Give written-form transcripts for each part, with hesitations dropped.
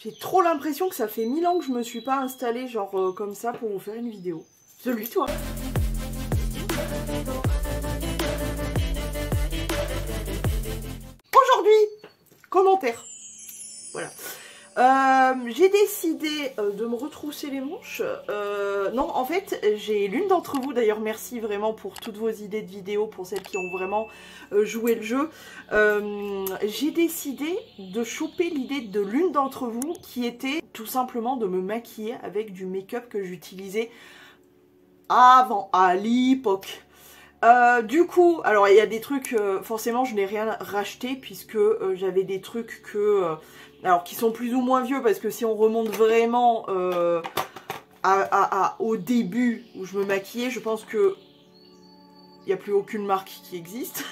J'ai trop l'impression que ça fait 1000 ans que je me suis pas installée genre comme ça pour vous faire une vidéo. Salut toi. Aujourd'hui, commentaire. Voilà. J'ai décidé de me retrousser les manches. Non, en fait, j'ai l'une d'entre vous, d'ailleurs, merci vraiment pour toutes vos idées de vidéos, pour celles qui ont vraiment joué le jeu. J'ai décidé de choper l'idée de l'une d'entre vous qui était tout simplement de me maquiller avec du make-up que j'utilisais avant, à l'époque. Du coup, alors il y a des trucs, forcément je n'ai rien racheté puisque j'avais des trucs que, alors qui sont plus ou moins vieux parce que si on remonte vraiment au début où je me maquillais, je pense que il n'y a plus aucune marque qui existe.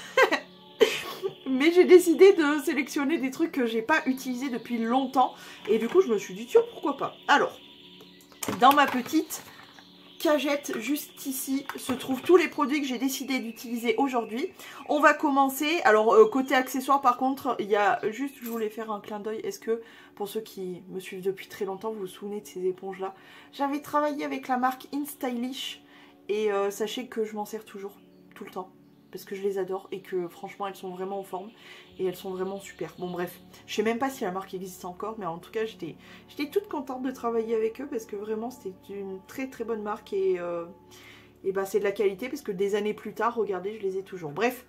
Mais j'ai décidé de sélectionner des trucs que j'ai pas utilisés depuis longtemps et du coup je me suis dit tiens pourquoi pas. Alors, dans ma petite cagette juste ici se trouvent tous les produits que j'ai décidé d'utiliser aujourd'hui. On va commencer, alors côté accessoires par contre, il y a juste, je voulais faire un clin d'œil, est-ce que pour ceux qui me suivent depuis très longtemps, vous vous souvenez de ces éponges là? J'avais travaillé avec la marque InStylish et sachez que je m'en sers toujours, tout le temps. Parce que je les adore et que franchement elles sont vraiment en forme et elles sont vraiment super. Bon bref, je sais même pas si la marque existe encore, mais en tout cas j'étais toute contente de travailler avec eux parce que vraiment c'était une très très bonne marque et bah, c'est de la qualité parce que des années plus tard, regardez, je les ai toujours. Bref,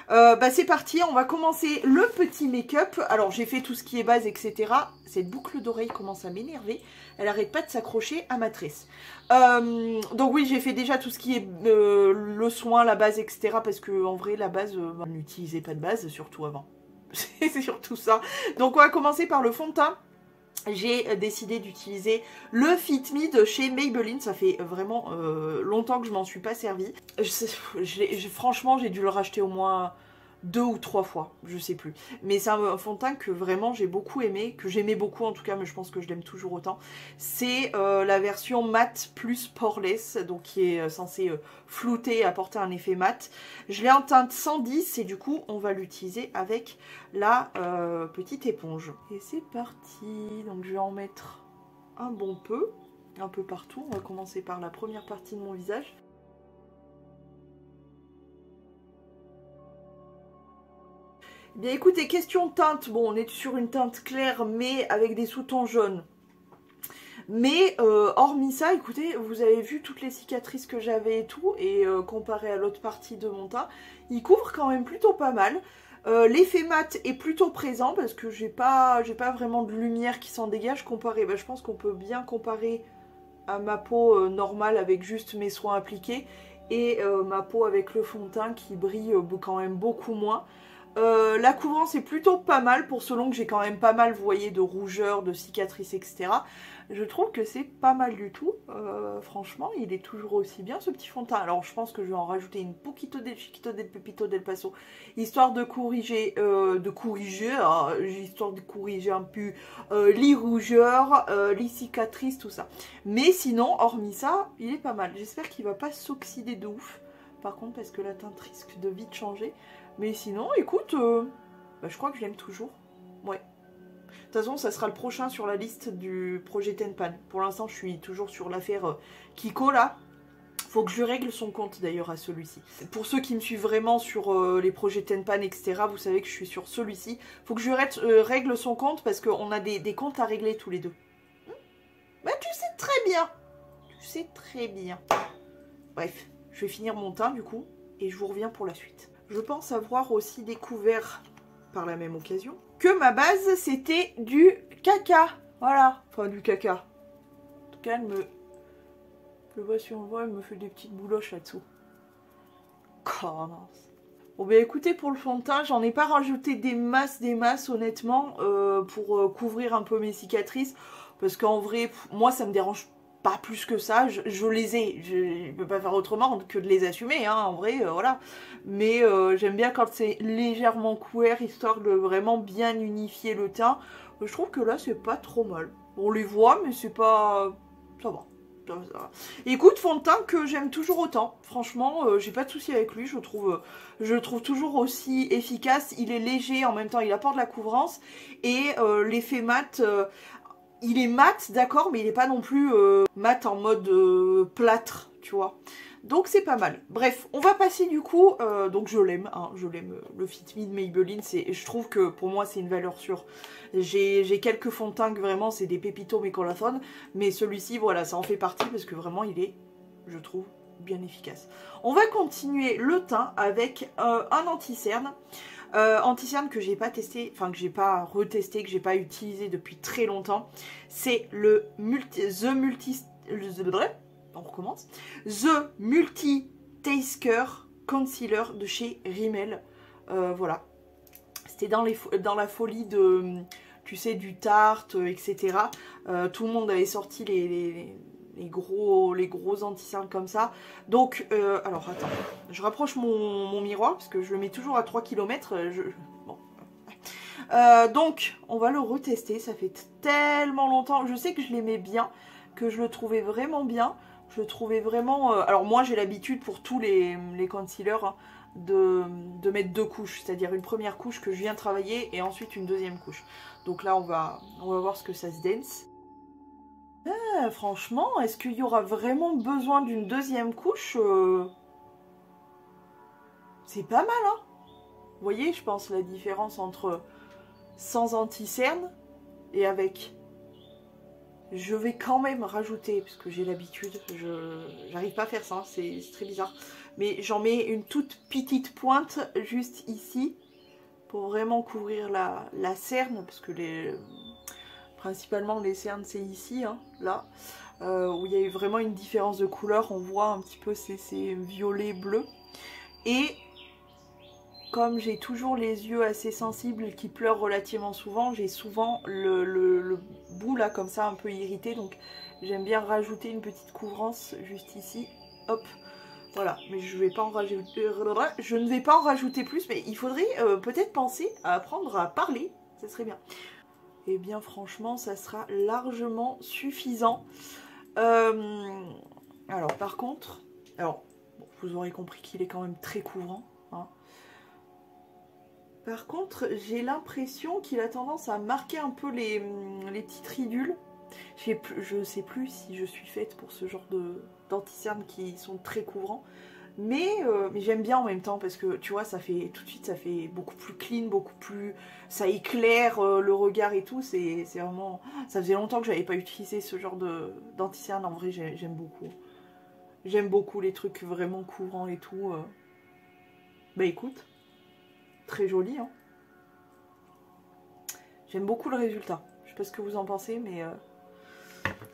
bah, c'est parti, on va commencer le petit make-up. Alors j'ai fait tout ce qui est base, etc. Cette boucle d'oreille commence à m'énerver. Elle arrête pas de s'accrocher à ma tresse. Donc oui, j'ai fait déjà tout ce qui est le soin, la base, etc. Parce que en vrai, la base, on n'utilisait pas de base, surtout avant. C'est surtout ça. Donc on va commencer par le fond de teint. J'ai décidé d'utiliser le Fit Me de chez Maybelline. Ça fait vraiment longtemps que je m'en suis pas servi. Franchement, j'ai dû le racheter au moins 2 ou 3 fois, je sais plus. Mais c'est un fond de teint que vraiment j'ai beaucoup aimé, que j'aimais beaucoup en tout cas, mais je pense que je l'aime toujours autant. C'est la version matte plus poreless, donc qui est censée flouter et apporter un effet mat. Je l'ai en teinte 110 et du coup on va l'utiliser avec la petite éponge. Et c'est parti, donc je vais en mettre un bon peu, un peu partout. On va commencer par la première partie de mon visage. Bien écoutez, question teinte, bon on est sur une teinte claire mais avec des sous-tons jaunes. Mais hormis ça, écoutez, vous avez vu toutes les cicatrices que j'avais et tout, et comparé à l'autre partie de mon teint, il couvre quand même plutôt pas mal. L'effet mat est plutôt présent parce que j'ai pas vraiment de lumière qui s'en dégage comparé, bah, je pense qu'on peut bien comparer à ma peau normale avec juste mes soins appliqués et ma peau avec le fond de teint qui brille quand même beaucoup moins. La couvrance est plutôt pas mal pour selon que j'ai quand même pas mal, vous voyez, de rougeurs, de cicatrices, etc. Je trouve que c'est pas mal du tout. Franchement, il est toujours aussi bien ce petit fond de teint. Alors, je pense que je vais en rajouter une poquito del chiquito del pepito del paso, histoire de corriger, histoire de corriger un peu les rougeurs, les cicatrices, tout ça. Mais sinon, hormis ça, il est pas mal. J'espère qu'il va pas s'oxyder de ouf. Par contre, parce que la teinte risque de vite changer. Mais sinon, écoute, bah, je crois que je l'aime toujours. Ouais. De toute façon, ça sera le prochain sur la liste du projet Tenpan. Pour l'instant, je suis toujours sur l'affaire Kiko, là. Faut que je règle son compte, d'ailleurs, à celui-ci. Pour ceux qui me suivent vraiment sur les projets Tenpan, etc., vous savez que je suis sur celui-ci. Faut que je règle son compte, parce qu'on a des comptes à régler tous les deux. Bah, tu sais très bien. Tu sais très bien. Bref, je vais finir mon teint, du coup, et je vous reviens pour la suite. Je pense avoir aussi découvert, par la même occasion, que ma base, c'était du caca. Voilà. Enfin, du caca. En tout cas, elle me... Je vois si on le voit, elle me fait des petites bouloches là-dessous. Oh, mince. Bon, bah écoutez, pour le fond de teint, j'en ai pas rajouté des masses, honnêtement, pour couvrir un peu mes cicatrices. Parce qu'en vrai, moi, ça me dérange pas plus que ça, je les ai, je peux pas faire autrement que de les assumer, hein, en vrai, voilà. Mais j'aime bien quand c'est légèrement couvert, histoire de vraiment bien unifier le teint. Je trouve que là, c'est pas trop mal. On les voit, mais c'est pas... ça va. Écoute, fond de teint que j'aime toujours autant. Franchement, j'ai pas de souci avec lui. Je trouve toujours aussi efficace. Il est léger, en même temps, il apporte de la couvrance. Et l'effet mat... il est mat, d'accord, mais il n'est pas non plus mat en mode plâtre, tu vois. Donc c'est pas mal. Bref, on va passer du coup, donc je l'aime, hein, je l'aime, le Fit Me de Maybelline, je trouve que pour moi c'est une valeur sûre. J'ai quelques fonds de teint que vraiment c'est des pépitos mécolathon, mais celui-ci, voilà, ça en fait partie parce que vraiment il est, je trouve, bien efficace. On va continuer le teint avec un anti-cerne. Anti-cerne que j'ai pas testé, enfin que j'ai pas retesté, que j'ai pas utilisé depuis très longtemps. C'est le on recommence. The Multi-Tasker Concealer de chez Rimmel. Voilà. C'était dans la folie de, tu sais, du Tarte, etc. Tout le monde avait sorti les gros anti-cernes comme ça. Donc, alors attends, je rapproche mon miroir parce que je le mets toujours à 3 km. Bon. Donc, on va le retester. Ça fait tellement longtemps. Je sais que je l'aimais bien, que je le trouvais vraiment bien. Je le trouvais vraiment... alors moi, j'ai l'habitude pour tous les concealers hein, de mettre 2 couches. C'est-à-dire une première couche que je viens travailler et ensuite une deuxième couche. Donc là, on va voir ce que ça se dense. Franchement, est-ce qu'il y aura vraiment besoin d'une deuxième couche C'est pas mal, hein. Vous voyez, je pense, la différence entre sans anti-cerne et avec. Je vais quand même rajouter, parce que j'ai l'habitude, j'arrive pas à faire ça, hein, c'est très bizarre. Mais j'en mets une toute petite pointe juste ici, pour vraiment couvrir la cerne, parce que principalement les cernes c'est ici, hein, là, où il y a eu vraiment une différence de couleur, on voit un petit peu ces violets bleus. Et comme j'ai toujours les yeux assez sensibles qui pleurent relativement souvent, j'ai souvent le bout là comme ça un peu irrité, donc j'aime bien rajouter une petite couvrance juste ici, hop, voilà, mais je ne vais pas en rajouter plus, mais il faudrait peut-être penser à apprendre à parler, ça serait bien. Et bien franchement ça sera largement suffisant. Alors par contre, bon, vous aurez compris qu'il est quand même très couvrant, hein. Par contre, j'ai l'impression qu'il a tendance à marquer un peu les petites ridules. Je sais plus si je suis faite pour ce genre d'anti-cernes qui sont très couvrants. Mais j'aime bien en même temps parce que tu vois, ça fait tout de suite, ça fait beaucoup plus clean, beaucoup plus... Ça éclaire le regard et tout. C'est vraiment... Ça faisait longtemps que j'avais pas utilisé ce genre d'anti-cerne. En vrai, j'aime beaucoup. J'aime beaucoup les trucs vraiment couvrants et tout. Bah écoute... Très joli, hein. J'aime beaucoup le résultat. Je sais pas ce que vous en pensez, mais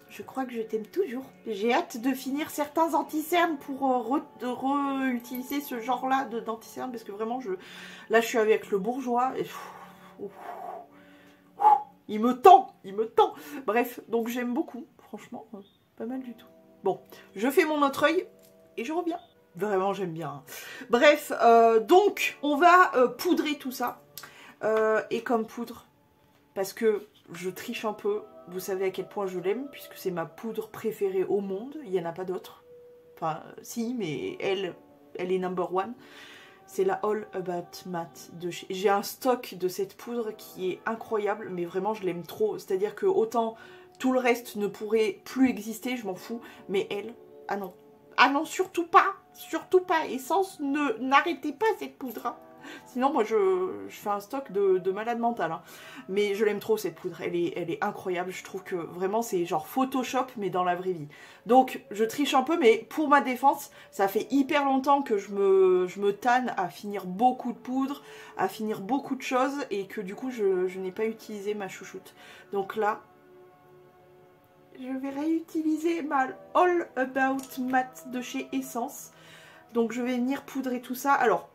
je crois que je t'aime toujours. J'ai hâte de finir certains anti-cernes pour réutiliser ce genre-là d'anti-cernes, parce que vraiment, là, je suis avec le bourgeois et il me tend, il me tend. Bref, donc j'aime beaucoup, franchement, pas mal du tout. Bon, je fais mon autre œil et je reviens. Vraiment, j'aime bien. Bref, donc, on va poudrer tout ça. Et comme poudre, parce que je triche un peu, vous savez à quel point je l'aime, puisque c'est ma poudre préférée au monde. Il n'y en a pas d'autre. Enfin, si, mais elle est number one. C'est la All About Matte de chez... J'ai un stock de cette poudre qui est incroyable, mais vraiment, je l'aime trop. C'est-à-dire que autant tout le reste ne pourrait plus exister, je m'en fous. Mais elle, ah non. Ah non, surtout pas. Surtout pas. Essence, n'arrêtez pas cette poudre. Hein. Sinon, moi, je fais un stock de malade mental. Hein. Mais je l'aime trop, cette poudre. Elle est incroyable. Je trouve que vraiment, c'est genre Photoshop, mais dans la vraie vie. Donc, je triche un peu, mais pour ma défense, ça fait hyper longtemps que je me tanne à finir beaucoup de poudre, à finir beaucoup de choses, et que du coup, je n'ai pas utilisé ma chouchoute. Donc là... Je vais réutiliser ma All About Matte de chez Essence. Donc je vais venir poudrer tout ça. Alors,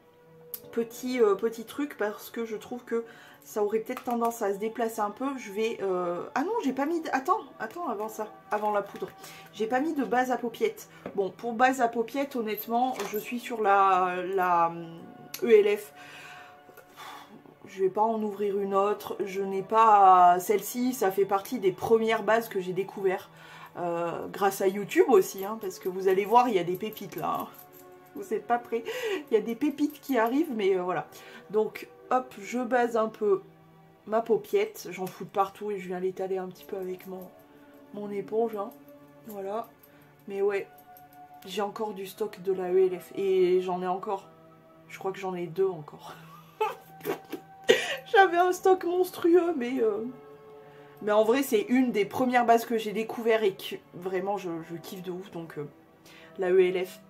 petit truc, parce que je trouve que ça aurait peut-être tendance à se déplacer un peu. Je vais... Ah non, j'ai pas mis... Attends, avant ça, avant la poudre. J'ai pas mis de base à paupiètes. Bon, pour base à paupiètes, honnêtement, je suis sur la ELF. Je vais pas en ouvrir une autre, je n'ai pas... Celle-ci, ça fait partie des premières bases que j'ai découvert. Grâce à YouTube aussi, hein, parce que vous allez voir, il y a des pépites là. Hein. Vous n'êtes pas prêts. Il y a des pépites qui arrivent, mais voilà. Donc, hop, je base un peu ma paupiette. J'en fous de partout et je viens l'étaler un petit peu avec mon éponge. Hein. Voilà. Mais ouais, j'ai encore du stock de la ELF. Et j'en ai encore. Je crois que j'en ai 2 encore. J'avais un stock monstrueux, mais en vrai, c'est une des premières bases que j'ai découvert et que vraiment je kiffe de ouf. Donc, la ELF,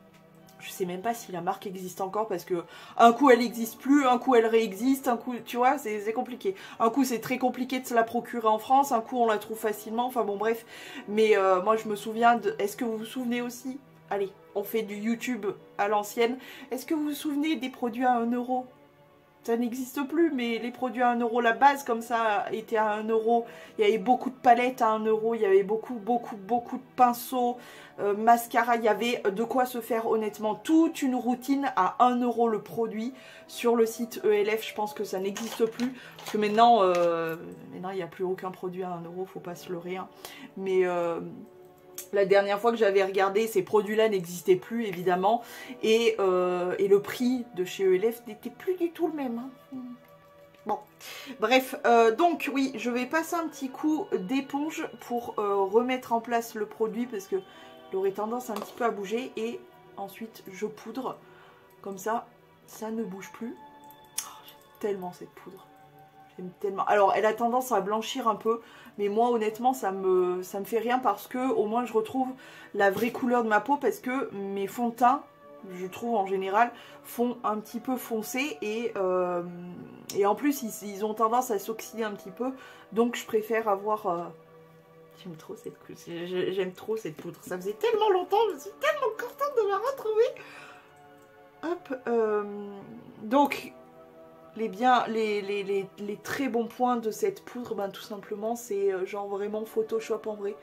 je sais même pas si la marque existe encore parce que un coup elle n'existe plus, un coup elle réexiste, un coup, tu vois, c'est compliqué. Un coup, c'est très compliqué de se la procurer en France, un coup, on la trouve facilement. Enfin, bon, bref. Mais moi, je me souviens de. Est-ce que vous vous souvenez aussi? Allez, on fait du YouTube à l'ancienne. Est-ce que vous vous souvenez des produits à 1 €? Ça n'existe plus, mais les produits à 1 €, la base comme ça était à 1 €. Il y avait beaucoup de palettes à 1 €, il y avait beaucoup de pinceaux, mascara. Il y avait de quoi se faire honnêtement toute une routine à 1 € le produit sur le site ELF. Je pense que ça n'existe plus, parce que maintenant il n'y a plus aucun produit à 1 €, faut pas se leurrer. Hein. Mais la dernière fois que j'avais regardé, ces produits-là n'existaient plus, évidemment. Et le prix de chez ELF n'était plus du tout le même. Hein. Bon, bref. Donc, oui, je vais passer un petit coup d'éponge pour remettre en place le produit. Parce que il aurait tendance un petit peu à bouger. Et ensuite, je poudre. Comme ça, ça ne bouge plus. Oh, j'aime tellement cette poudre. J'aime tellement. Alors, elle a tendance à blanchir un peu. Mais moi, honnêtement, ça me fait rien parce que au moins je retrouve la vraie couleur de ma peau parce que mes fonds de teint, je trouve en général, font un petit peu foncé et en plus, ils ont tendance à s'oxyder un petit peu. Donc, je préfère avoir... J'aime trop cette poudre. Ça faisait tellement longtemps, je suis tellement contente de la retrouver. Hop, donc... Les très bons points de cette poudre, ben, tout simplement, c'est genre vraiment Photoshop en vrai.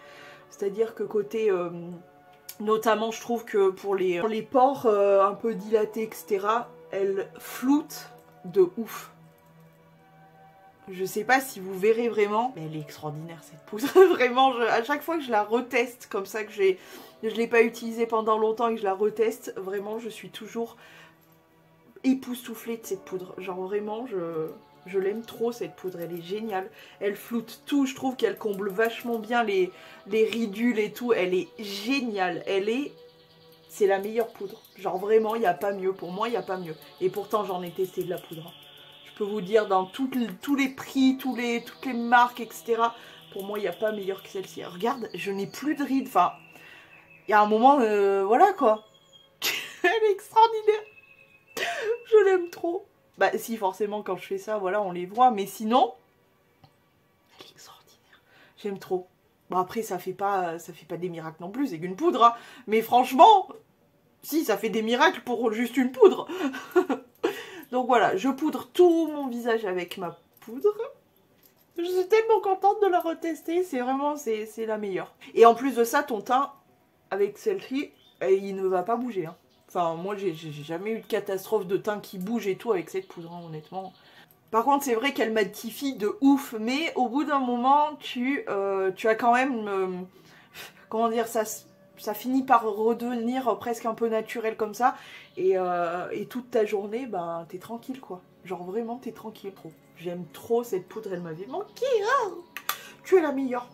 C'est-à-dire que côté, notamment je trouve que pour les pores un peu dilatés, etc., elle floute de ouf. Je sais pas si vous verrez vraiment, mais elle est extraordinaire cette poudre. Vraiment, à chaque fois que je la reteste, comme ça que je l'ai pas utilisée pendant longtemps et que je la reteste, vraiment je suis toujours... époustouflée de cette poudre, genre vraiment je l'aime trop cette poudre, elle est géniale, elle floute tout, je trouve qu'elle comble vachement bien les ridules et tout, elle est géniale, c'est la meilleure poudre, genre vraiment il n'y a pas mieux, pour moi il n'y a pas mieux, et pourtant j'en ai testé de la poudre, je peux vous dire dans tous les prix, toutes les marques etc, pour moi il n'y a pas meilleur que celle-ci, regarde je n'ai plus de rides, enfin il y a un moment, voilà quoi, elle est extraordinaire. Je l'aime trop. Bah si, forcément, quand je fais ça, voilà, on les voit. Mais sinon, elle est extraordinaire. J'aime trop. Bon, après, ça fait pas des miracles non plus. C'est qu'une poudre. Hein. Mais franchement, si, ça fait des miracles pour juste une poudre. Donc voilà, je poudre tout mon visage avec ma poudre. Je suis tellement contente de la retester. C'est vraiment, c'est la meilleure. Et en plus de ça, ton teint, avec celle-ci, il ne va pas bouger. Hein. Enfin, moi, j'ai jamais eu de catastrophe de teint qui bouge et tout avec cette poudre, hein, honnêtement. Par contre, c'est vrai qu'elle matifie de ouf, mais au bout d'un moment, tu as quand même... comment dire, ça finit par redevenir presque un peu naturel comme ça. Et toute ta journée, ben, t'es tranquille, quoi. Genre, vraiment, t'es tranquille, trop. J'aime trop cette poudre, elle m'avait manqué. Hein, tu es la meilleure.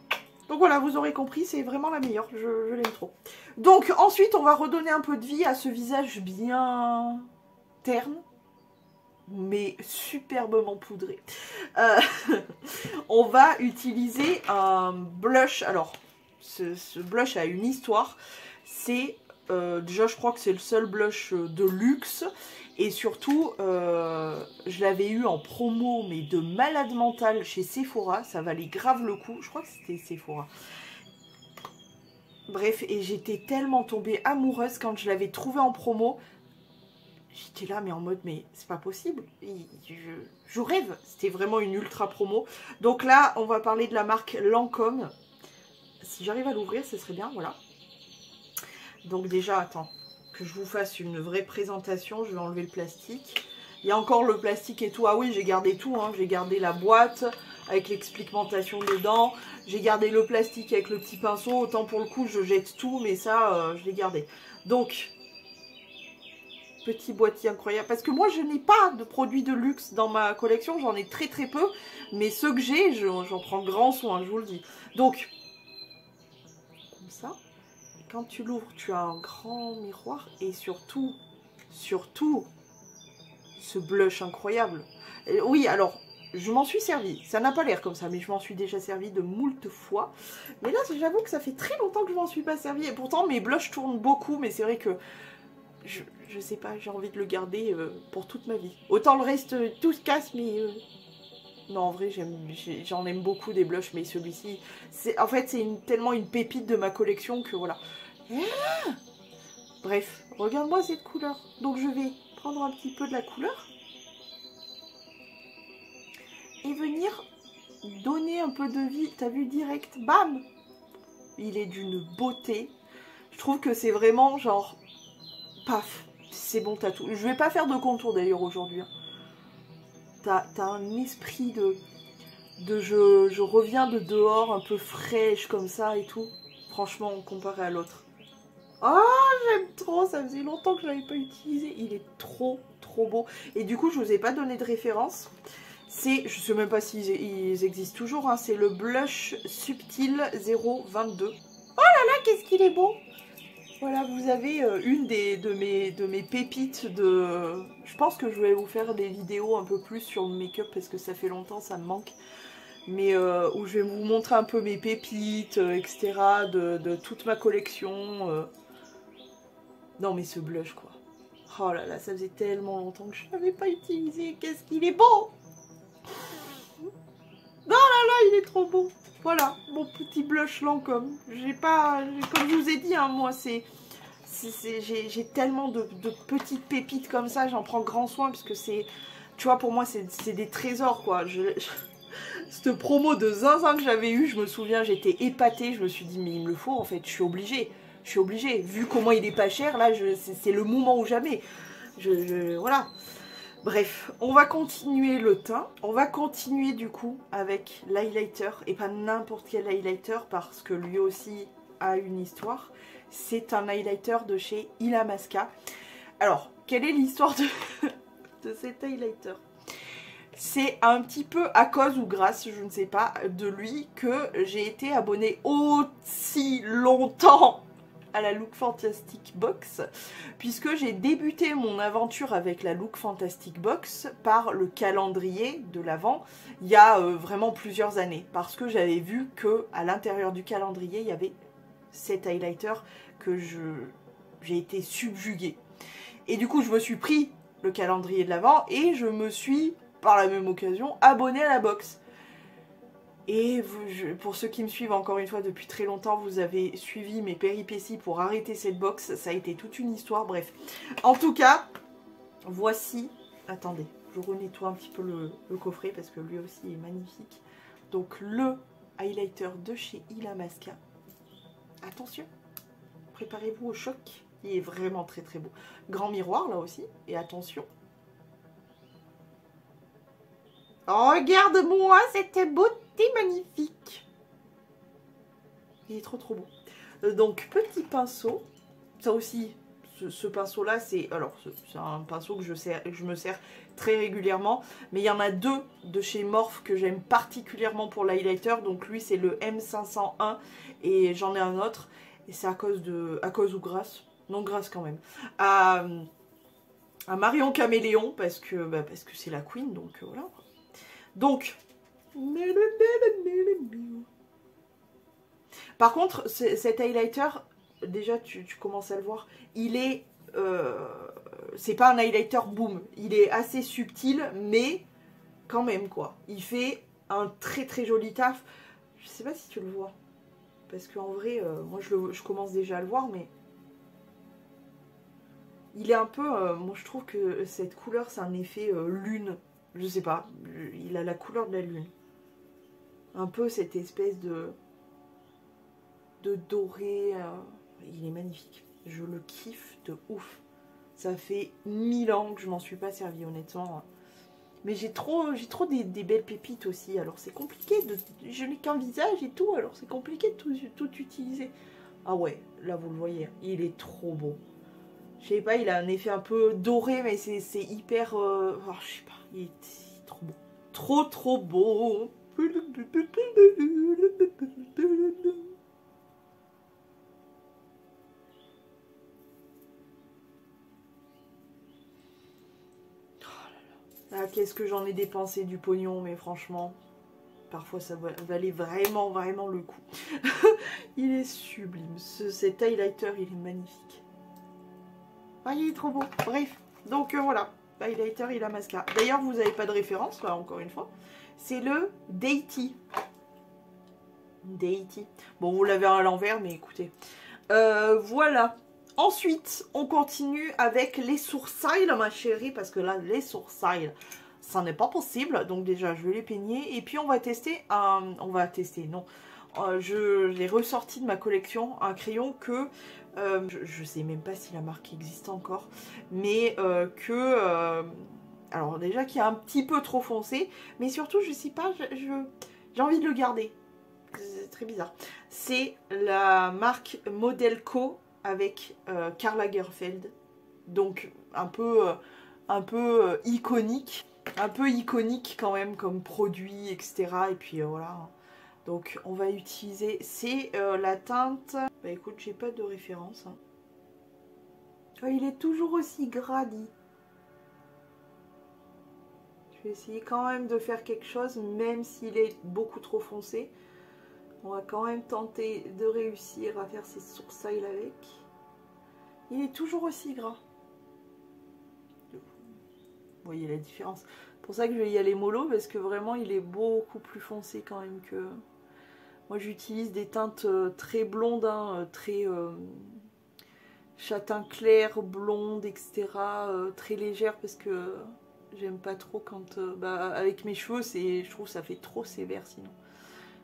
Donc voilà, vous aurez compris, c'est vraiment la meilleure, je l'aime trop. Donc ensuite, on va redonner un peu de vie à ce visage bien terne, mais superbement poudré. On va utiliser un blush. Alors, ce blush a une histoire. C'est, déjà je crois que c'est le seul blush de luxe. Et surtout, je l'avais eu en promo, mais de malade mental chez Sephora. Ça valait grave le coup. Je crois que c'était Sephora. Bref, et j'étais tellement tombée amoureuse quand je l'avais trouvé en promo. J'étais là, mais en mode, mais c'est pas possible. Je rêve. C'était vraiment une ultra promo. Donc là, on va parler de la marque Lancôme. Si j'arrive à l'ouvrir, ce serait bien, voilà. Donc déjà, attends, que je vous fasse une vraie présentation. Je vais enlever le plastique. Il y a encore le plastique et tout. Ah oui, j'ai gardé tout. Hein. J'ai gardé la boîte avec l'explication dedans. J'ai gardé le plastique avec le petit pinceau. Autant pour le coup, je jette tout. Mais ça, je l'ai gardé. Donc, petit boîtier incroyable. Parce que moi, je n'ai pas de produits de luxe dans ma collection. J'en ai très très peu. Mais ceux que j'ai, j'en prends grand soin, je vous le dis. Donc, comme ça. Et quand tu l'ouvres, tu as un grand miroir. Et surtout, ce blush incroyable. Oui, alors, je m'en suis servi. Ça n'a pas l'air comme ça, mais je m'en suis déjà servi de moult fois. Mais là, j'avoue que ça fait très longtemps que je m'en suis pas servi. Et pourtant, mes blushs tournent beaucoup, mais c'est vrai que je sais pas, j'ai envie de le garder pour toute ma vie. Autant le reste, tout se casse, mais... Non, en vrai, j'en aime beaucoup des blushs, mais celui-ci... En fait, c'est tellement une pépite de ma collection que voilà. Ah, bref, regarde-moi cette couleur. Donc, je vais prendre un petit peu de la couleur. Et venir donner un peu de vie. T'as vu direct, bam! Il est d'une beauté. Je trouve que c'est vraiment genre... Paf, c'est bon, t'as tout. Je vais pas faire de contour d'ailleurs aujourd'hui. Hein. T'as un esprit de je reviens de dehors un peu fraîche comme ça et tout. Franchement, comparé à l'autre. Ah, j'aime trop, ça faisait longtemps que je l'avais pas utilisé. Il est trop beau. Et du coup, je vous ai pas donné de référence. C'est, je sais même pas s'ils existent toujours, hein, c'est le Blush Subtil 022. Oh là là, qu'est-ce qu'il est beau! Voilà, vous avez une de mes pépites de... Je pense que je vais vous faire des vidéos un peu plus sur le make-up parce que ça fait longtemps, ça me manque. Mais où je vais vous montrer un peu mes pépites, etc. de toute ma collection. Non mais ce blush quoi. Oh là là, ça faisait tellement longtemps que je l'avais pas utilisé. Qu'est-ce qu'il est beau! Non là là, il est trop beau. Voilà, mon petit blush Lancôme. J'ai pas... Comme je vous ai dit, hein, moi j'ai tellement de petites pépites comme ça, j'en prends grand soin parce que c'est... Tu vois, pour moi, c'est des trésors quoi. Cette promo de zinzin que j'avais eu, je me souviens, j'étais épatée. Je me suis dit, mais il me le faut en fait, je suis obligée. Je suis obligée. Vu comment il est pas cher, là, c'est le moment ou jamais. Voilà. Bref, on va continuer le teint. On va continuer du coup avec l'highlighter. Et pas n'importe quel highlighter parce que lui aussi a une histoire. C'est un highlighter de chez Illamasqua. Alors, quelle est l'histoire de cet highlighter? C'est un petit peu à cause ou grâce, je ne sais pas, de lui que j'ai été abonnée aussi longtemps à la Look Fantastic Box, puisque j'ai débuté mon aventure avec la Look Fantastic Box par le calendrier de l'Avent il y a vraiment plusieurs années, parce que j'avais vu que à l'intérieur du calendrier il y avait cet highlighter que j'ai été subjuguée. Et du coup je me suis pris le calendrier de l'Avent et je me suis par la même occasion abonnée à la box. Et pour ceux qui me suivent encore une fois depuis très longtemps, vous avez suivi mes péripéties pour arrêter cette box. Ça a été toute une histoire, bref. En tout cas, voici... Attendez, je renettoie un petit peu le coffret parce que lui aussi est magnifique. Donc le highlighter de chez Illamasqua. Attention, préparez-vous au choc. Il est vraiment très très beau. Grand miroir là aussi. Et attention. Regarde-moi cette beauté magnifique. Il est trop beau. Donc petit pinceau. Ça aussi, ce pinceau là, c'est un pinceau que je me sers très régulièrement. Mais il y en a deux de chez Morphe que j'aime particulièrement pour l'highlighter. Donc lui c'est le M501 et j'en ai un autre. Et c'est à cause ou grâce. Non, grâce quand même. À Marion Caméléon parce que c'est la queen, donc voilà. Donc, par contre, cet highlighter, déjà tu commences à le voir, il est, c'est pas un highlighter boom, il est assez subtil, mais quand même quoi. Il fait un très joli taf. Je sais pas si tu le vois, parce qu'en vrai, moi je commence déjà à le voir, mais il est un peu, moi je trouve que cette couleur c'est un effet lune. Je sais pas, il a la couleur de la lune. Un peu cette espèce de doré. Il est magnifique. Je le kiffe de ouf. Ça fait 1000 ans que je m'en suis pas servi honnêtement. Mais j'ai trop des belles pépites aussi. Alors c'est compliqué. Je n'ai qu'un visage et tout. Alors c'est compliqué de tout utiliser. Ah ouais, là vous le voyez. Il est trop beau. Je sais pas, il a un effet un peu doré, mais c'est hyper... oh, je sais pas, il est trop beau. Trop beau. Ah, qu'est-ce que j'en ai dépensé du pognon, mais franchement, parfois ça valait vraiment le coup. Il est sublime, cet highlighter, il est magnifique. Ah, il est trop beau. Bref, donc voilà, highlighter, il a mascara. D'ailleurs, vous n'avez pas de référence, là, encore une fois. C'est le Deity. Deity. Bon, vous l'avez à l'envers, mais écoutez. Voilà. Ensuite, on continue avec les sourcils, ma chérie, parce que là, les sourcils, ça n'est pas possible. Donc déjà, je vais les peigner. Et puis, on va tester un... On va tester, non. Je l'ai ressorti de ma collection, un crayon que... je sais même pas si la marque existe encore. Mais alors déjà, qui est un petit peu trop foncé. Mais surtout, je sais pas, j'ai envie de le garder. C'est très bizarre. C'est la marque Modelco avec Karl Lagerfeld. Donc un peu iconique. Un peu iconique quand même comme produit, etc. Et puis voilà. Donc on va utiliser, c'est la teinte... Bah écoute, j'ai pas de référence. Hein. Oh, il est toujours aussi gras, dit. Je vais essayer quand même de faire quelque chose, même s'il est beaucoup trop foncé. On va quand même tenter de réussir à faire ses sourcils avec. Il est toujours aussi gras. Vous voyez la différence. C'est pour ça que je vais y aller mollo, parce que vraiment il est beaucoup plus foncé quand même que... Moi j'utilise des teintes très blondes, hein, très châtain clair, blonde, etc. Très légère, parce que j'aime pas trop quand... avec mes cheveux, je trouve que ça fait trop sévère sinon.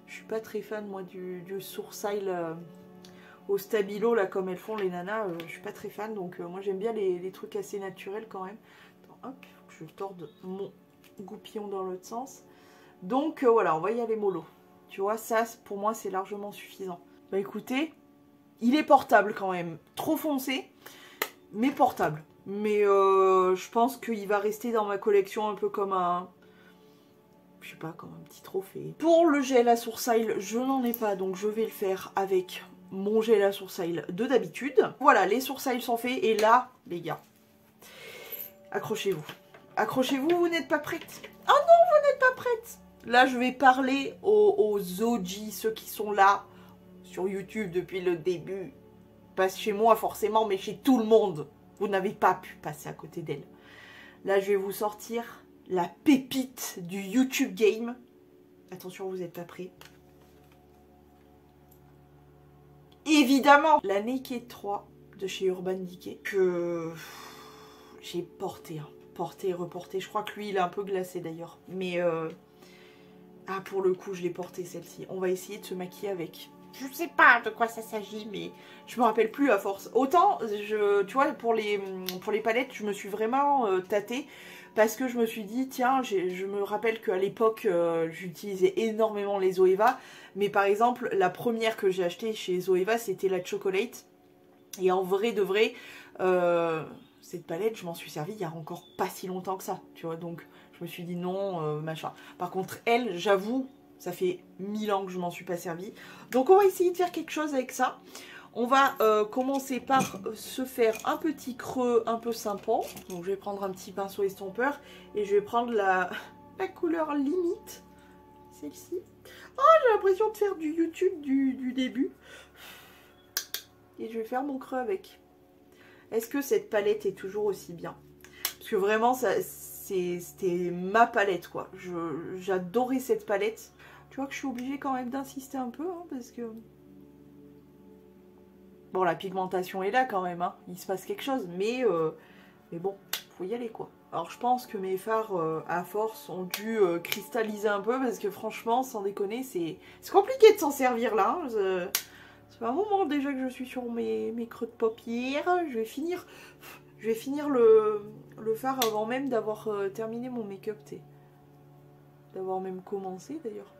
Je suis pas très fan moi du sourcil au stabilo là comme elles font les nanas, je suis pas très fan, donc moi j'aime bien les trucs assez naturels quand même. Attends, hop, faut que je torde mon goupillon dans l'autre sens. Donc voilà, on va y aller mollo. Tu vois, ça pour moi c'est largement suffisant. Bah écoutez, il est portable quand même, trop foncé, mais portable. Mais je pense qu'il va rester dans ma collection un peu comme un... Je sais pas, comme un petit trophée. Pour le gel à sourcils, je n'en ai pas, donc je vais le faire avec mon gel à sourcils de d'habitude. Voilà, les sourcils sont faits, et là, les gars, accrochez-vous. Accrochez-vous, vous n'êtes pas prêtes. Ah non, vous n'êtes pas prêtes. Là, je vais parler aux OG, ceux qui sont là sur YouTube depuis le début. Pas chez moi forcément, mais chez tout le monde. Vous n'avez pas pu passer à côté d'elle. Là, je vais vous sortir la pépite du YouTube Game. Attention, vous n'êtes pas prêts. Évidemment, la Naked 3 de chez Urban Decay que j'ai porté, hein. Porté et reporté. Je crois que lui, il est un peu glacé d'ailleurs. Mais ah, pour le coup, je l'ai porté celle-ci. On va essayer de se maquiller avec. Je sais pas de quoi ça s'agit, mais je me rappelle plus à force. Autant, tu vois, pour les palettes, je me suis vraiment tâtée. Parce que je me suis dit, tiens, je me rappelle qu'à l'époque, j'utilisais énormément les Zoeva. Mais par exemple, la première que j'ai achetée chez Zoeva, c'était la Chocolate. Et en vrai de vrai, cette palette, je m'en suis servie il y a encore pas si longtemps que ça. Tu vois, donc je me suis dit non, machin. Par contre, elle, j'avoue, ça fait 1000 ans que je m'en suis pas servie. Donc on va essayer de faire quelque chose avec ça. On va commencer par se faire un petit creux un peu sympa. Donc je vais prendre un petit pinceau estompeur et je vais prendre la couleur limite. Celle-ci. Oh, j'ai l'impression de faire du YouTube du début. Et je vais faire mon creux avec. Est-ce que cette palette est toujours aussi bien? Parce que vraiment, c'était ma palette, quoi. J'adorais cette palette. Tu vois que je suis obligée quand même d'insister un peu, hein, parce que... Bon, la pigmentation est là quand même, hein. Il se passe quelque chose, mais bon, faut y aller, quoi. Alors, je pense que mes fards, à force, ont dû cristalliser un peu, parce que franchement, sans déconner, c'est compliqué de s'en servir, là. Hein. Ça fait un moment déjà que je suis sur mes creux de paupières. Je vais finir le fard avant même d'avoir terminé mon make-up, d'avoir même commencé, d'ailleurs.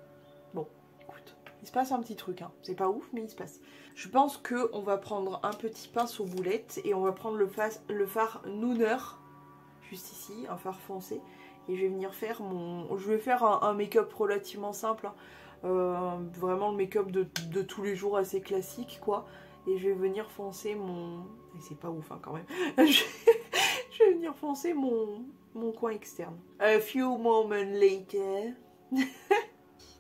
Bon, écoute, Il se passe un petit truc, hein. C'est pas ouf, mais il se passe. Je pense qu'on va prendre un petit pinceau boulette et on va prendre le fard Nooner, juste ici, un fard foncé. Et je vais venir faire je vais faire un make-up relativement simple, hein. Vraiment le make-up de tous les jours assez classique, quoi. Et je vais venir foncer mon... Et c'est pas ouf, hein, quand même. Je vais venir foncer mon coin externe. A few moments later...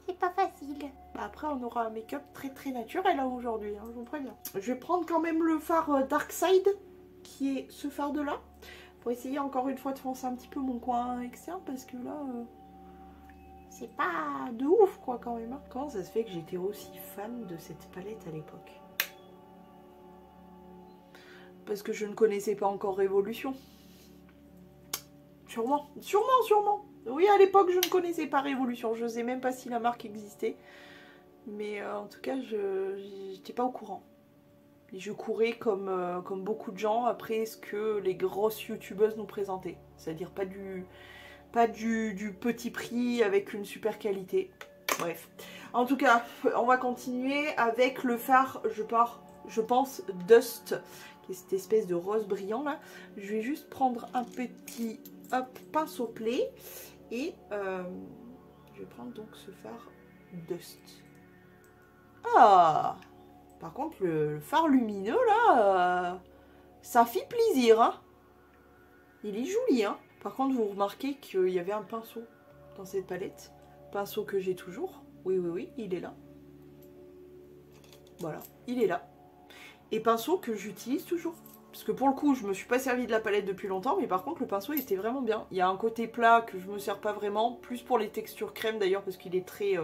C'est pas facile. Bah après, on aura un make-up très naturel hein, aujourd'hui, hein, je vous préviens. Je vais prendre quand même le fard Dark Side, qui est ce fard de là, pour essayer encore une fois de foncer un petit peu mon coin externe, parce que là, c'est pas de ouf quoi quand même. Hein. Comment ça se fait que j'étais aussi fan de cette palette à l'époque? Parce que je ne connaissais pas encore Révolution. Sûrement. Oui, à l'époque, je ne connaissais pas Révolution. Je ne sais même pas si la marque existait. Mais en tout cas, je n'étais pas au courant. Et je courais comme beaucoup de gens après ce que les grosses youtubeuses nous présentaient. C'est-à-dire pas du petit prix avec une super qualité. Bref. En tout cas, on va continuer avec le fard, je pense, Dust, qui est cette espèce de rose brillant là. Je vais juste prendre un petit pinceau play et je vais prendre donc ce fard Dust. Ah! Par contre, le fard lumineux là, ça fait plaisir, hein. Il est joli, hein. Par contre, vous remarquez qu'il y avait un pinceau dans cette palette. Pinceau que j'ai toujours. Oui, il est là. Voilà, il est là. Et pinceau que j'utilise toujours. Parce que pour le coup, je me suis pas servi de la palette depuis longtemps, mais par contre, le pinceau était vraiment bien. Il y a un côté plat que je me sers pas vraiment, plus pour les textures crème d'ailleurs, parce qu'il est très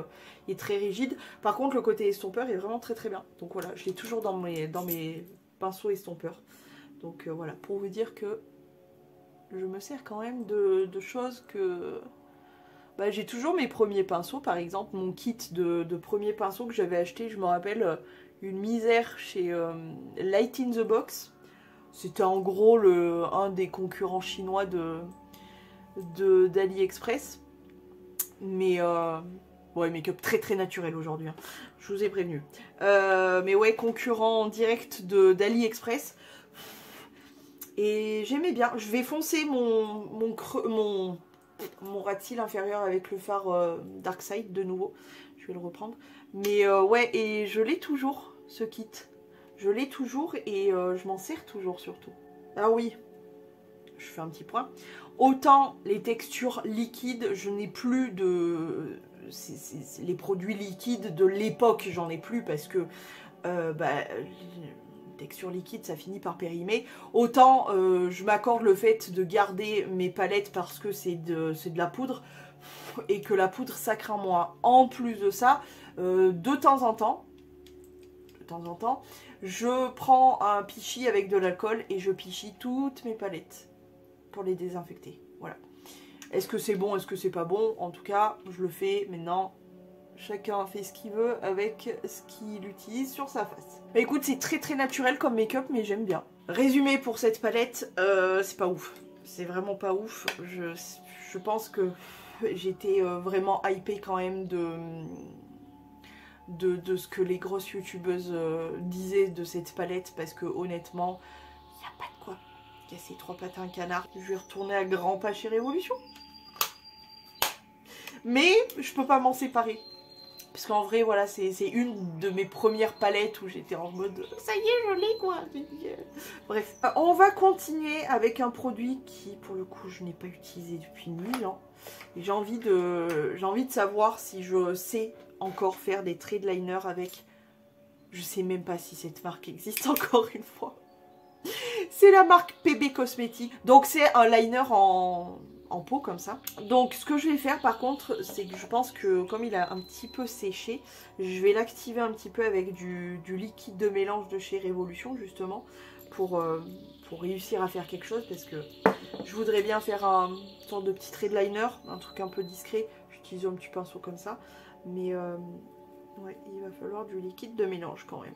rigide. Par contre, le côté estompeur est vraiment très bien. Donc voilà, je l'ai toujours dans mes pinceaux estompeurs. Donc voilà, pour vous dire que je me sers quand même de choses que... Bah, j'ai toujours mes premiers pinceaux, par exemple, mon kit de premiers pinceaux que j'avais acheté, je me rappelle, une misère chez Light in the Box. C'était en gros un des concurrents chinois d'AliExpress. Mais ouais, make-up très naturel aujourd'hui, hein. Je vous ai prévenu. Mais ouais, concurrent direct d'AliExpress. Et j'aimais bien. Je vais foncer mon ras de cils inférieur avec le fard Dark Side de nouveau. Je vais le reprendre. Mais ouais, et je l'ai toujours, ce kit. Je l'ai toujours et je m'en sers toujours surtout. Ah oui, je fais un petit point. Autant les textures liquides, je n'ai plus de... les produits liquides de l'époque, j'en ai plus parce que... texture liquide, ça finit par périmer. Autant je m'accorde le fait de garder mes palettes parce que c'est de la poudre et que la poudre ça craint moins. En plus de ça, de temps en temps, je prends un pichi avec de l'alcool et je pichis toutes mes palettes pour les désinfecter. Voilà. Est-ce que c'est bon, est-ce que c'est pas bon? En tout cas, je le fais maintenant. Chacun fait ce qu'il veut avec ce qu'il utilise sur sa face. Bah, écoute, c'est très naturel comme make-up, mais j'aime bien. Résumé pour cette palette, c'est pas ouf. C'est vraiment pas ouf. Je pense que j'étais vraiment hypée quand même de ce que les grosses youtubeuses disaient de cette palette, parce que honnêtement, il n'y a pas de quoi casser trois pattes à un canard. Je vais retourner à grands pas chez Révolution. Mais je peux pas m'en séparer. Parce qu'en vrai, voilà, c'est une de mes premières palettes où j'étais en mode ça y est, je l'ai quoi. Bref, on va continuer avec un produit qui, pour le coup, je n'ai pas utilisé depuis 1000 ans. Et j'ai envie de savoir si je sais encore faire des trade liners avec. Je sais même pas si cette marque existe encore une fois. C'est la marque PB Cosmetics. Donc c'est un liner en pot comme ça. Donc ce que je vais faire par contre, c'est que je pense que comme il a un petit peu séché, je vais l'activer un petit peu avec du liquide de mélange de chez Révolution justement pour réussir à faire quelque chose, parce que je voudrais bien faire une sorte de petit trade liner, un truc un peu discret. J'utilise un petit pinceau comme ça, mais ouais, il va falloir du liquide de mélange quand même.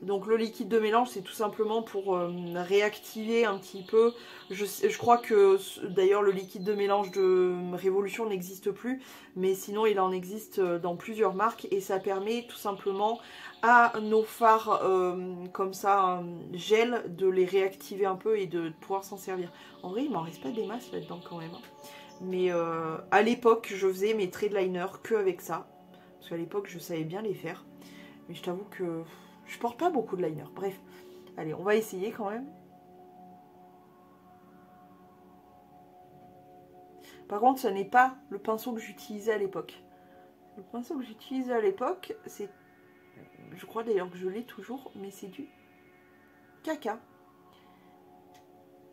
Donc le liquide de mélange, c'est tout simplement pour réactiver un petit peu. Je crois que d'ailleurs le liquide de mélange de Révolution n'existe plus, mais sinon il en existe dans plusieurs marques et ça permet tout simplement à nos fards comme ça, gel, de les réactiver un peu et de pouvoir s'en servir. En vrai, il m'en reste pas des masses là-dedans quand même. Mais à l'époque, je faisais mes traits de liner que avec ça. Parce qu'à l'époque, je savais bien les faire. Mais je t'avoue que je porte pas beaucoup de liner. Bref, allez, on va essayer quand même. Par contre, ce n'est pas le pinceau que j'utilisais à l'époque. Le pinceau que j'utilisais à l'époque, c'est... Je crois d'ailleurs que je l'ai toujours, mais c'est du caca.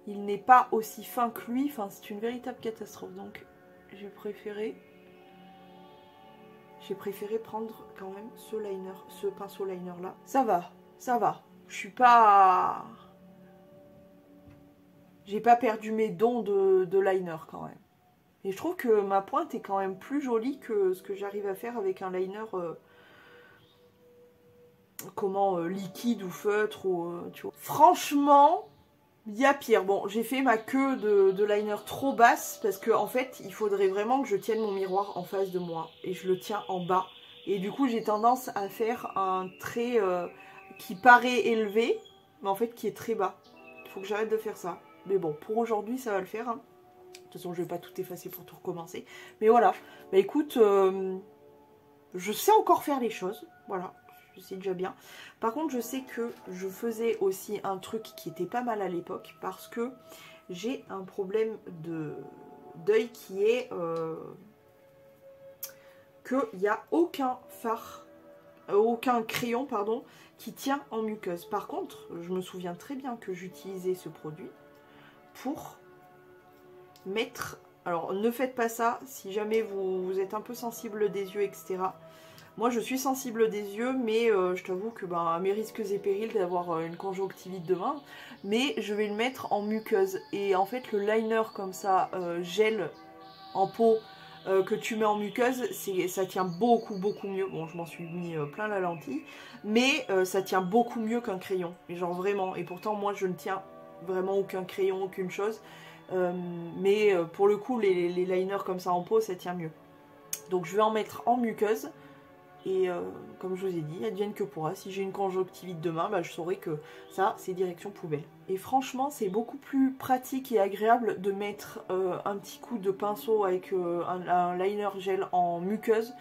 Il n'est pas aussi fin que lui. Enfin, c'est une véritable catastrophe. Donc, j'ai préféré prendre quand même ce liner, ce pinceau liner là. Ça va, ça va. Je suis pas... J'ai pas perdu mes dons de liner quand même. Et je trouve que ma pointe est quand même plus jolie que ce que j'arrive à faire avec un liner... liquide ou feutre ou tu vois. Franchement, il y a pire. Bon, j'ai fait ma queue de liner trop basse parce que en fait, il faudrait vraiment que je tienne mon miroir en face de moi et je le tiens en bas. Et du coup, j'ai tendance à faire un trait qui paraît élevé, mais en fait qui est très bas. Il faut que j'arrête de faire ça. Mais bon, pour aujourd'hui, ça va le faire. Hein. De toute façon, je vais pas tout effacer pour tout recommencer. Mais voilà. Bah écoute, je sais encore faire les choses. Voilà. C'est déjà bien. Par contre, je sais que je faisais aussi un truc qui était pas mal à l'époque parce que j'ai un problème d'œil qui est qu'il n'y a aucun aucun crayon, pardon, qui tient en muqueuse. Par contre, je me souviens très bien que j'utilisais ce produit pour mettre... Alors, ne faites pas ça si jamais vous êtes un peu sensible des yeux, etc. Moi, je suis sensible des yeux, mais je t'avoue que à mes risques et périls d'avoir une conjonctivite demain, mais je vais le mettre en muqueuse. Et en fait, le liner comme ça, gel en peau, que tu mets en muqueuse, ça tient beaucoup mieux. Bon, je m'en suis mis plein la lentille, mais ça tient beaucoup mieux qu'un crayon. Mais genre vraiment, et pourtant, moi, je ne tiens vraiment aucun crayon, aucune chose. Mais pour le coup, les liners comme ça en peau, ça tient mieux. Donc, je vais en mettre en muqueuse. Et comme je vous ai dit, advienne que pourra. Si j'ai une conjonctivite demain, je saurai que ça, c'est direction poubelle. Et franchement, c'est beaucoup plus pratique et agréable de mettre un petit coup de pinceau avec un liner gel en muqueuse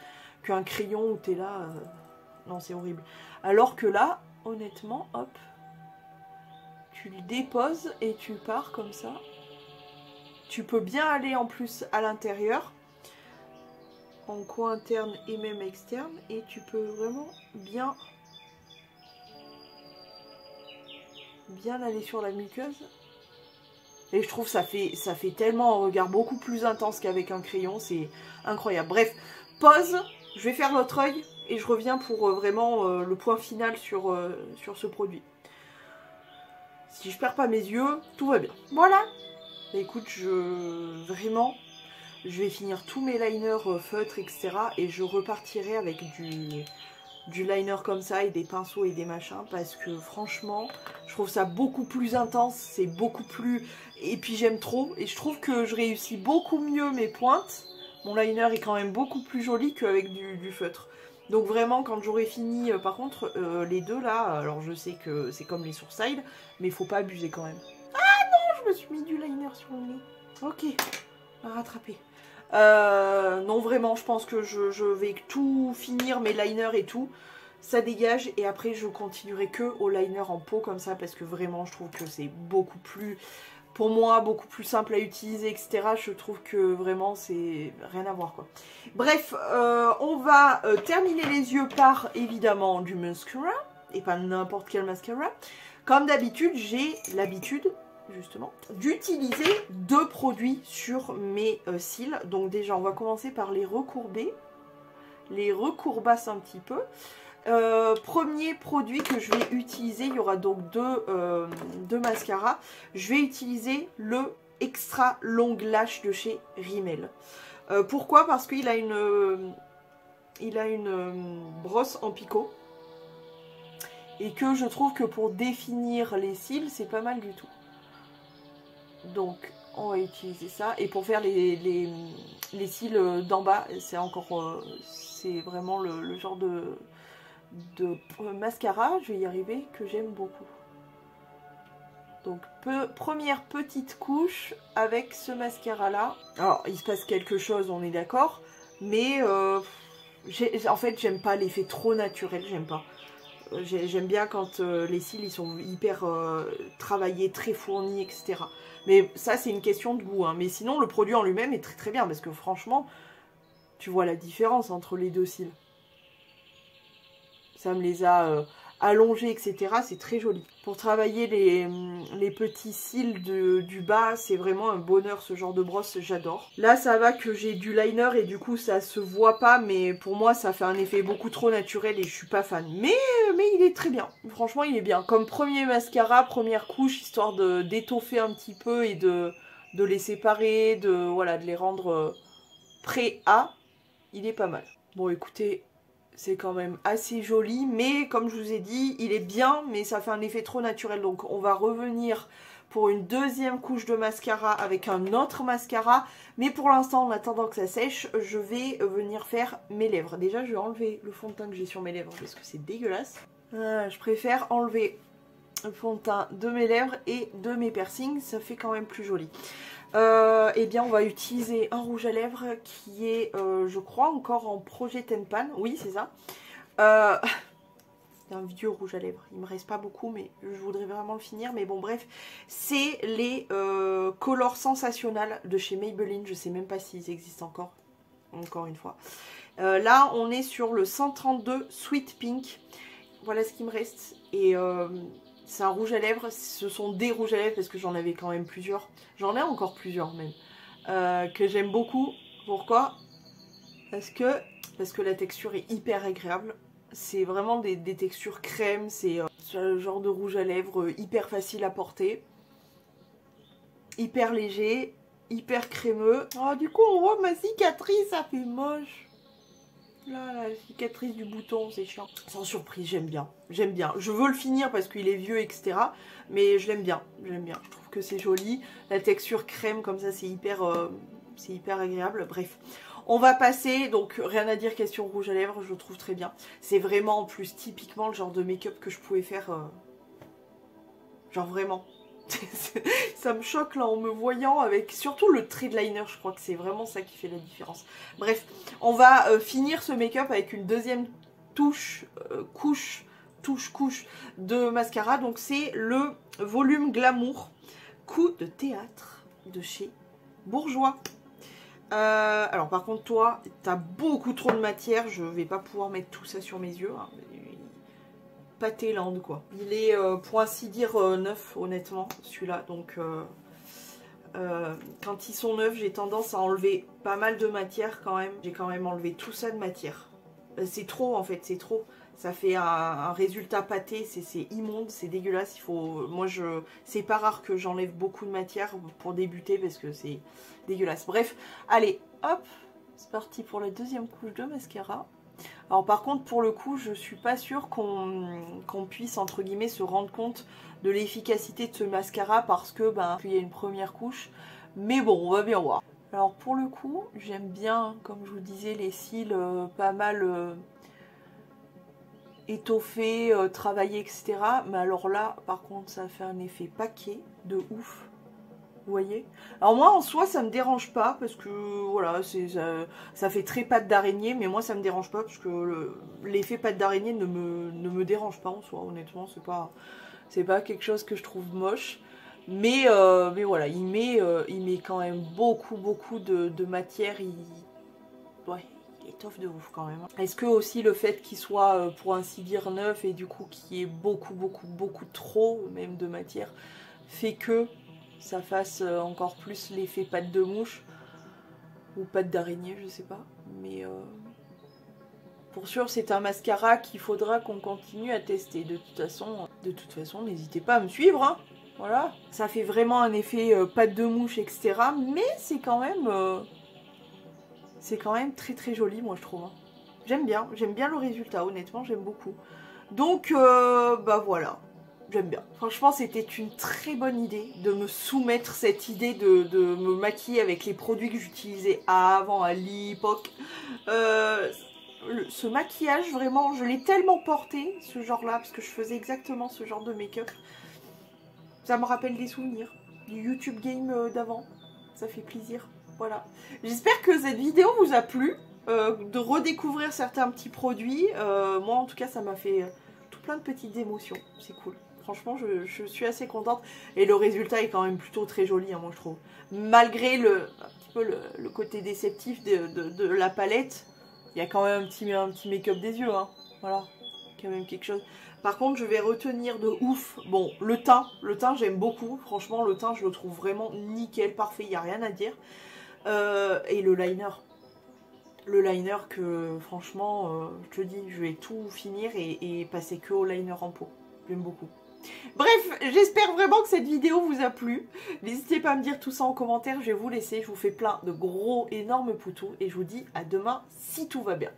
qu'un crayon où t'es là... Non, c'est horrible. Alors que là, honnêtement, hop, tu le déposes et tu pars comme ça. Tu peux bien aller en plus à l'intérieur, en coin interne et même externe, et tu peux vraiment bien aller sur la muqueuse. Et je trouve ça fait tellement un regard beaucoup plus intense qu'avec un crayon, c'est incroyable. Bref, pause, je vais faire l'autre œil et je reviens pour vraiment le point final sur ce produit. Si je perds pas mes yeux, tout va bien. Voilà. Et écoute, vraiment... Je vais finir tous mes liners feutres, etc. Et je repartirai avec du liner comme ça et des pinceaux et des machins. Parce que franchement, je trouve ça beaucoup plus intense. C'est beaucoup plus... Et puis j'aime trop. Et je trouve que je réussis beaucoup mieux mes pointes. Mon liner est quand même beaucoup plus joli qu'avec du feutre. Donc vraiment, quand j'aurai fini... par contre, les deux là... Alors je sais que c'est comme les sourcils. Mais il faut pas abuser quand même. Ah non, je me suis mis du liner sur le nez. Ok, on va rattraper. Non, vraiment, je pense que je vais tout finir, mes liners et tout. Ça dégage et après je continuerai que au liner en peau comme ça parce que vraiment je trouve que c'est beaucoup plus, pour moi, beaucoup plus simple à utiliser, etc. Je trouve que vraiment c'est rien à voir quoi. Bref, on va terminer les yeux par évidemment du mascara et pas n'importe quel mascara. Comme d'habitude, j'ai l'habitude justement d'utiliser deux produits sur mes cils. Donc déjà on va commencer par les recourber, les recourbasse un petit peu. Premier produit que je vais utiliser, il y aura donc deux mascaras. Je vais utiliser le Extra Long Lash de chez Rimmel. Pourquoi? Parce qu'il a une brosse en picot. et que je trouve que pour définir les cils, c'est pas mal du tout. Donc on va utiliser ça. Et pour faire les cils d'en bas, c'est encore c'est vraiment le genre de mascara, je vais y arriver, que j'aime beaucoup. Donc première petite couche avec ce mascara là. Alors il se passe quelque chose, on est d'accord, mais en fait j'aime pas l'effet trop naturel, j'aime pas. J'aime bien quand les cils ils sont hyper travaillés, très fournis, etc. Mais ça c'est une question de goût, hein. Mais sinon le produit en lui-même est très très bien, parce que franchement, tu vois la différence entre les deux cils. Ça me les a allongés, etc. C'est très joli. Pour travailler les petits cils du bas, c'est vraiment un bonheur, ce genre de brosse, j'adore. Là, ça va que j'ai du liner et du coup, ça se voit pas, mais pour moi, ça fait un effet beaucoup trop naturel et je suis pas fan. Mais il est très bien. Franchement, il est bien. Comme premier mascara, première couche, histoire d'étoffer un petit peu et de les séparer, voilà, de les rendre prêts à. Il est pas mal. Bon, écoutez... C'est quand même assez joli, mais comme je vous ai dit, il est bien, mais ça fait un effet trop naturel. Donc on va revenir pour une deuxième couche de mascara avec un autre mascara. Mais pour l'instant, en attendant que ça sèche, je vais venir faire mes lèvres. Déjà, je vais enlever le fond de teint que j'ai sur mes lèvres parce que c'est dégueulasse. Je préfère enlever le fond de teint de mes lèvres et de mes piercings, ça fait quand même plus joli. Eh bien on va utiliser un rouge à lèvres qui est je crois encore en projet Tenpan, oui c'est ça. C'est un vieux rouge à lèvres, il me reste pas beaucoup mais je voudrais vraiment le finir, mais bon bref, c'est les Color Sensationnel de chez Maybelline, je sais même pas s'ils existent encore une fois. Là on est sur le 132 Sweet Pink, voilà ce qui me reste, et c'est un rouge à lèvres, ce sont des rouges à lèvres parce que j'en avais quand même plusieurs. J'en ai encore plusieurs même. Que j'aime beaucoup. Pourquoi? Parce que la texture est hyper agréable. C'est vraiment des textures crème. C'est le genre de rouge à lèvres hyper facile à porter. Hyper léger. Hyper crémeux. Oh, du coup on voit ma cicatrice, ça fait moche. Là, la cicatrice du bouton, c'est chiant. Sans surprise, j'aime bien. J'aime bien. Je veux le finir parce qu'il est vieux, etc. Mais je l'aime bien. J'aime bien. Je trouve que c'est joli. La texture crème, comme ça, c'est hyper agréable. Bref. On va passer, donc rien à dire, question rouge à lèvres, je le trouve très bien. C'est vraiment, en plus, typiquement le genre de make-up que je pouvais faire. Genre vraiment. Ça me choque là en me voyant avec surtout le trait de liner, je crois que c'est vraiment ça qui fait la différence. Bref, on va finir ce make-up avec une deuxième couche de mascara. Donc c'est le volume Glamour Coup de théâtre de chez Bourjois. Alors par contre toi, t'as beaucoup trop de matière, je vais pas pouvoir mettre tout ça sur mes yeux, hein. Pâté-lande quoi. Il est pour ainsi dire neuf honnêtement celui-là, donc quand ils sont neufs j'ai tendance à enlever pas mal de matière quand même. J'ai quand même enlevé tout ça de matière. C'est trop en fait, c'est trop. Ça fait un résultat pâté, c'est immonde, c'est dégueulasse. C'est pas rare que j'enlève beaucoup de matière pour débuter parce que c'est dégueulasse. Bref, allez, hop, c'est parti pour la deuxième couche de mascara. Alors par contre pour le coup je suis pas sûre qu'on puisse entre guillemets se rendre compte de l'efficacité de ce mascara parce que il y a une première couche, mais bon on va bien voir. Alors pour le coup j'aime bien, comme je vous disais, les cils pas mal étoffés, travaillés, etc. Mais alors là par contre ça fait un effet paquet de ouf. Vous voyez? Alors moi en soi ça me dérange pas parce que voilà, ça fait très pâte d'araignée, mais moi ça me dérange pas parce que l'effet pâte d'araignée ne me dérange pas en soi, honnêtement, c'est pas quelque chose que je trouve moche. Mais voilà, il met quand même beaucoup de matière, ouais, il étoffe de ouf quand même. Est-ce que aussi le fait qu'il soit pour ainsi dire neuf et du coup qu'il y ait beaucoup trop même de matière fait que ça fasse encore plus l'effet pâte de mouche ou pâte d'araignée, je sais pas, mais pour sûr c'est un mascara qu'il faudra qu'on continue à tester. De toute façon n'hésitez pas à me suivre, hein. Voilà, ça fait vraiment un effet pâte de mouche, etc. Mais c'est quand même très joli, moi je trouve, hein. J'aime bien le résultat, honnêtement j'aime beaucoup. Donc, bah voilà. J'aime bien. Franchement, c'était une très bonne idée de me soumettre cette idée de me maquiller avec les produits que j'utilisais avant, à l'époque. Ce maquillage, vraiment, je l'ai tellement porté, ce genre-là, parce que je faisais exactement ce genre de make-up. Ça me rappelle des souvenirs du YouTube Game d'avant. Ça fait plaisir. Voilà. J'espère que cette vidéo vous a plu, de redécouvrir certains petits produits. Moi, en tout cas, ça m'a fait tout plein de petites émotions. C'est cool. Franchement, je suis assez contente. Et le résultat est quand même plutôt très joli, hein, moi, je trouve. Malgré un petit peu le côté déceptif de la palette, il y a quand même un petit make-up des yeux. Hein. Voilà, quand même quelque chose. Par contre, je vais retenir de ouf. Bon, le teint j'aime beaucoup. Franchement, le teint, je le trouve vraiment nickel, parfait, il n'y a rien à dire. Et le liner. Le liner que, franchement, je te dis, je vais tout finir et passer que au liner en pot. J'aime beaucoup. Bref, j'espère vraiment que cette vidéo vous a plu. N'hésitez pas à me dire tout ça en commentaire, je vais vous laisser. Je vous fais plein de gros, énormes poutous et je vous dis à demain si tout va bien.